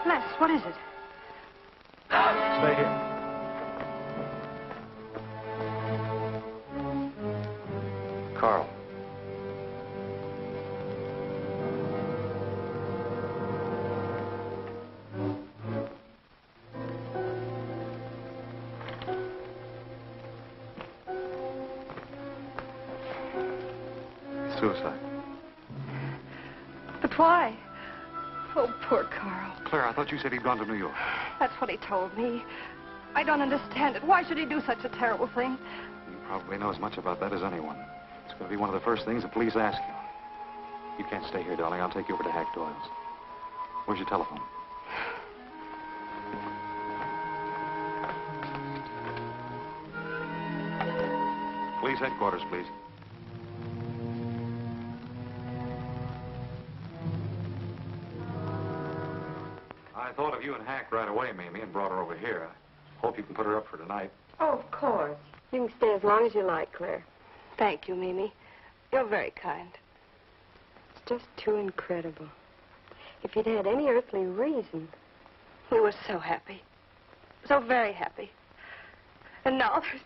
Les, what is it? Stay here. Carl. Suicide. But why? Oh, poor Carl. Claire, I thought you said he'd gone to New York. That's what he told me. I don't understand it. Why should he do such a terrible thing? You probably know as much about that as anyone. It's going to be one of the first things the police ask you. You can't stay here, darling. I'll take you over to Hack Doyle's. Where's your telephone? Police headquarters, please. I thought of you and Hack right away, Mamie, and brought her over here. I hope you can put her up for tonight. Oh, of course. You can stay as long as you like, Claire. Thank you, Mimi. You're very kind. It's just too incredible. If you'd had any earthly reason. We were so happy. So very happy. And now there's...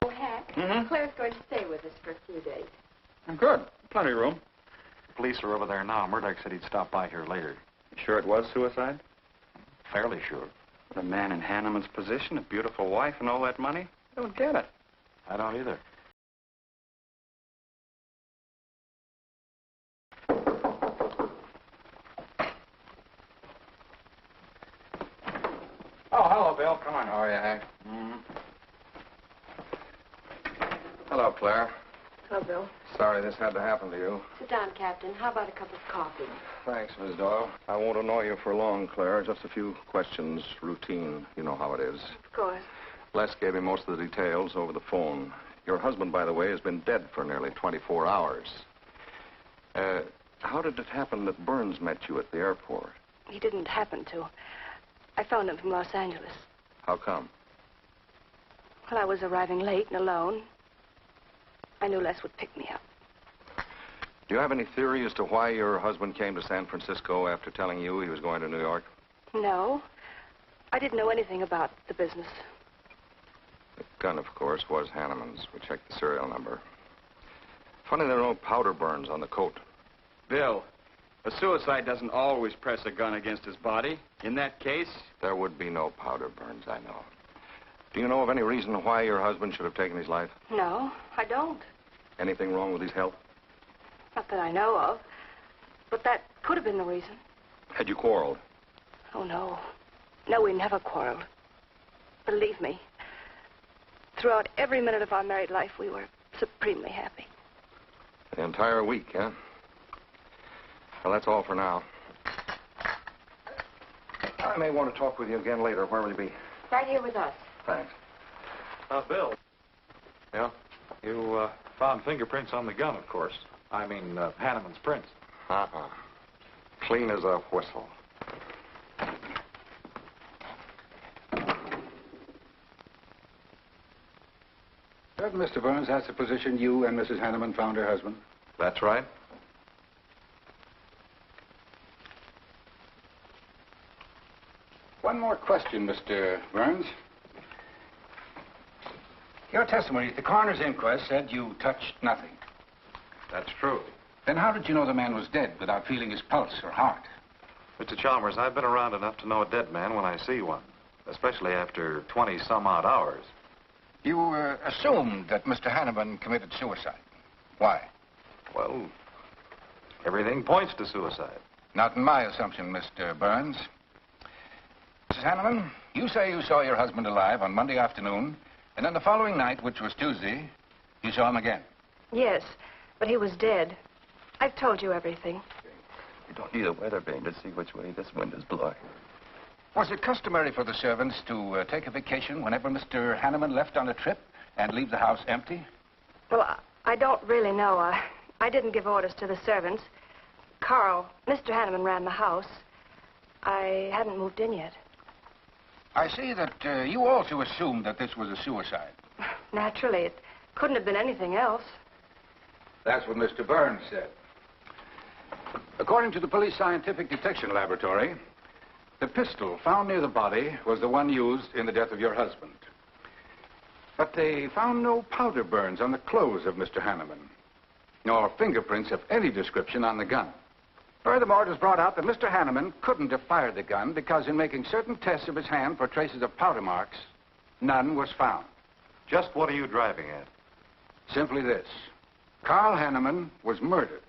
Oh, Hack, Claire's going to stay with us for a few days. Good. Plenty of room. The police are over there now. Murdoch said he'd stop by here later. Sure it was suicide? Fairly sure. The man in Hanneman's position, a beautiful wife and all that money? I don't get it. I don't either. Oh, hello, Bill. Come on. How are you, Hank? Hello, Claire. Hello, Bill. Sorry this had to happen to you. Sit down, Captain. How about a cup of coffee? Thanks, Miss Doyle. I won't annoy you for long, Claire. Just a few questions, routine. You know how it is. Of course. Les gave me most of the details over the phone. Your husband, by the way, has been dead for nearly 24 hours. How did it happen that Burns met you at the airport? He didn't happen to. I phoned him from Los Angeles. How come? Well, I was arriving late and alone. I knew Les would pick me up. Do you have any theory as to why your husband came to San Francisco after telling you he was going to New York? No. I didn't know anything about the business. The gun, of course, was Hanneman's. We checked the serial number. Funny there are no powder burns on the coat. Bill, a suicide doesn't always press a gun against his body. In that case... There would be no powder burns, I know. Do you know of any reason why your husband should have taken his life? No, I don't. Anything wrong with his health? Not that I know of. But that could have been the reason. Had you quarreled? Oh, no. No, we never quarreled. Believe me, throughout every minute of our married life, we were supremely happy. The entire week, huh? Well, that's all for now. I may want to talk with you again later. Where will you be? Right here with us. Thanks. Bill. Yeah? You found fingerprints on the gun, of course. I mean, Hanneman's prints. Uh-uh. Clean as a whistle. Certain, Mr. Burns, that's the position you and Mrs. Hanneman found her husband? That's right. One more question, Mr. Burns. Your testimony at the coroner's inquest said you touched nothing. That's true. Then how did you know the man was dead without feeling his pulse or heart? Mr. Chalmers, I've been around enough to know a dead man when I see one, especially after 20-some-odd hours. You assumed that Mr. Hanneman committed suicide. Why? Well, everything points to suicide. Not in my assumption, Mr. Burns. Mrs. Hanneman, you say you saw your husband alive on Monday afternoon, and then the following night, which was Tuesday, you saw him again. Yes, but he was dead. I've told you everything. You don't need a weather vane to see which way this wind is blowing. Was it customary for the servants to take a vacation whenever Mr. Hanneman left on a trip and leave the house empty? Well, I don't really know. I didn't give orders to the servants. Carl, Mr. Hanneman ran the house. I hadn't moved in yet. I see that you also assumed that this was a suicide. Naturally, it couldn't have been anything else. That's what Mr. Burns said. According to the Police Scientific Detection Laboratory, the pistol found near the body was the one used in the death of your husband. But they found no powder burns on the clothes of Mr. Hanneman, nor fingerprints of any description on the gun. Furthermore, it was brought out that Mr. Hanneman couldn't have fired the gun because in making certain tests of his hand for traces of powder marks, none was found. Just what are you driving at? Simply this. Carl Hanneman was murdered.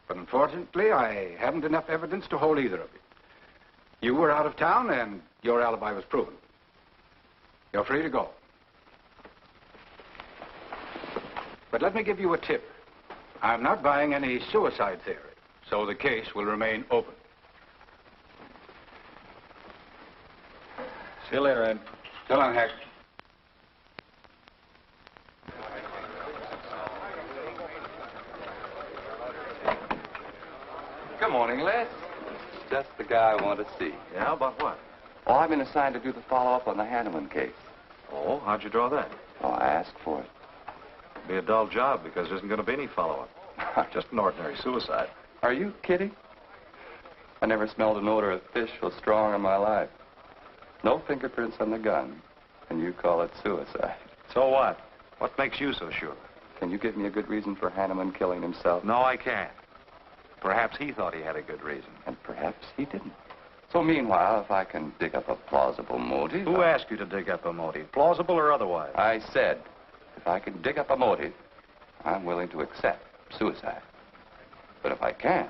But unfortunately, I haven't enough evidence to hold either of you. You were out of town, and your alibi was proven. You're free to go. But let me give you a tip. I'm not buying any suicide theory, so the case will remain open. See you later, Ed. So long, Hack. Good morning, Les. Just the guy I want to see. Yeah, about what? Oh, I've been assigned to do the follow-up on the Hanneman case. Oh, how'd you draw that? Oh, I asked for it. It'll be a dull job because there isn't going to be any follow-up. Just an ordinary suicide. Are you kidding? I never smelled an odor of fish so strong in my life. No fingerprints on the gun, and you call it suicide. So what? What makes you so sure? Can you give me a good reason for Hanneman killing himself? No, I can't. Perhaps he thought he had a good reason. And perhaps he didn't. So meanwhile, if I can dig up a plausible motive... Who asked you to dig up a motive, plausible or otherwise? I said, if I can dig up a motive, I'm willing to accept suicide. But if I can't,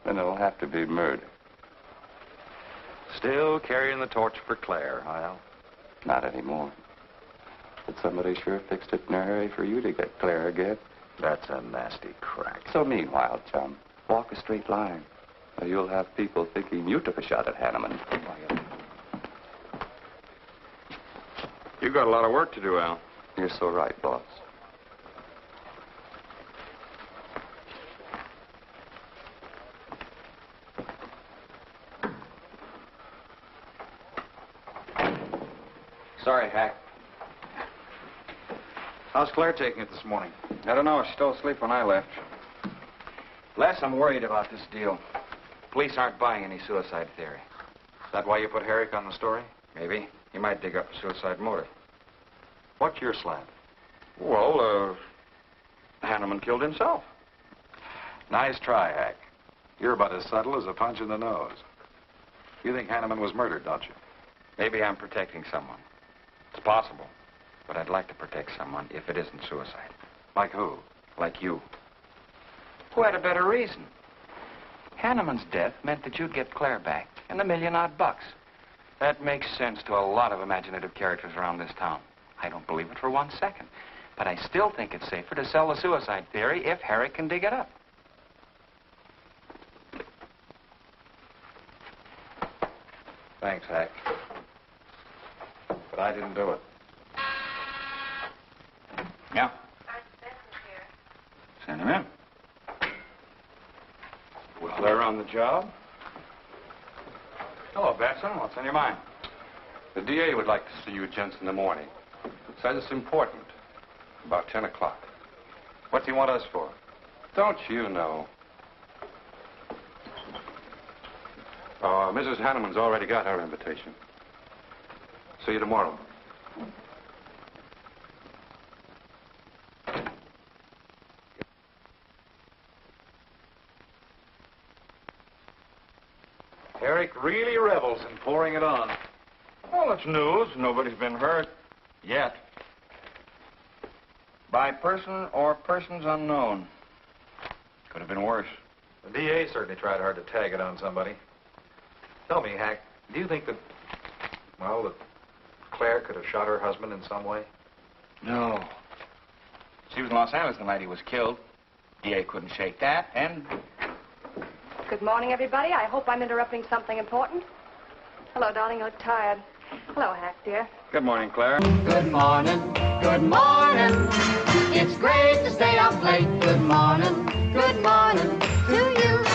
then it'll have to be murder. Still carrying the torch for Claire, Hyle? Not anymore. But somebody sure fixed it in a hurry for you to get Claire again. That's a nasty crack. So meanwhile, chum, walk a straight line, or you'll have people thinking you took a shot at Hanneman. You got a lot of work to do, Al. You're so right, boss. Sorry, Hack. How's Claire taking it this morning? I don't know. She still asleep when I left. Les, I'm worried about this deal. Police aren't buying any suicide theory. Is that why you put Herrick on the story? Maybe. He might dig up a suicide motive. What's your slant? Well, Hanneman killed himself. Nice try, Hack. You're about as subtle as a punch in the nose. You think Hanneman was murdered, don't you? Maybe I'm protecting someone. It's possible. But I'd like to protect someone if it isn't suicide. Like who? Like you. Who had a better reason? Hanneman's death meant that you'd get Claire back and $1 million odd. That makes sense to a lot of imaginative characters around this town. I don't believe it for 1 second. But I still think it's safer to sell the suicide theory if Herrick can dig it up. Thanks, Hack. But I didn't do it. Yeah. Send him in. Well, they're on the job. Hello, Batson. What's on your mind? The DA would like to see you gents in the morning. Says it's important. About 10 o'clock. What's he want us for? Don't you know? Mrs. Hanneman's already got her invitation. See you tomorrow. Herrick really revels in pouring it on. Well, it's news. Nobody's been hurt. Yet. By person or persons unknown. Could have been worse. The DA certainly tried hard to tag it on somebody. Tell me, Hack, do you think that Claire could have shot her husband in some way? No. She was in Los Angeles the night he was killed. DA couldn't shake that, and... Good morning, everybody. I hope I'm interrupting something important. Hello, darling. You look tired. Hello, Hack, dear. Good morning, Claire. Good morning, good morning. It's great to stay up late. Good morning to you.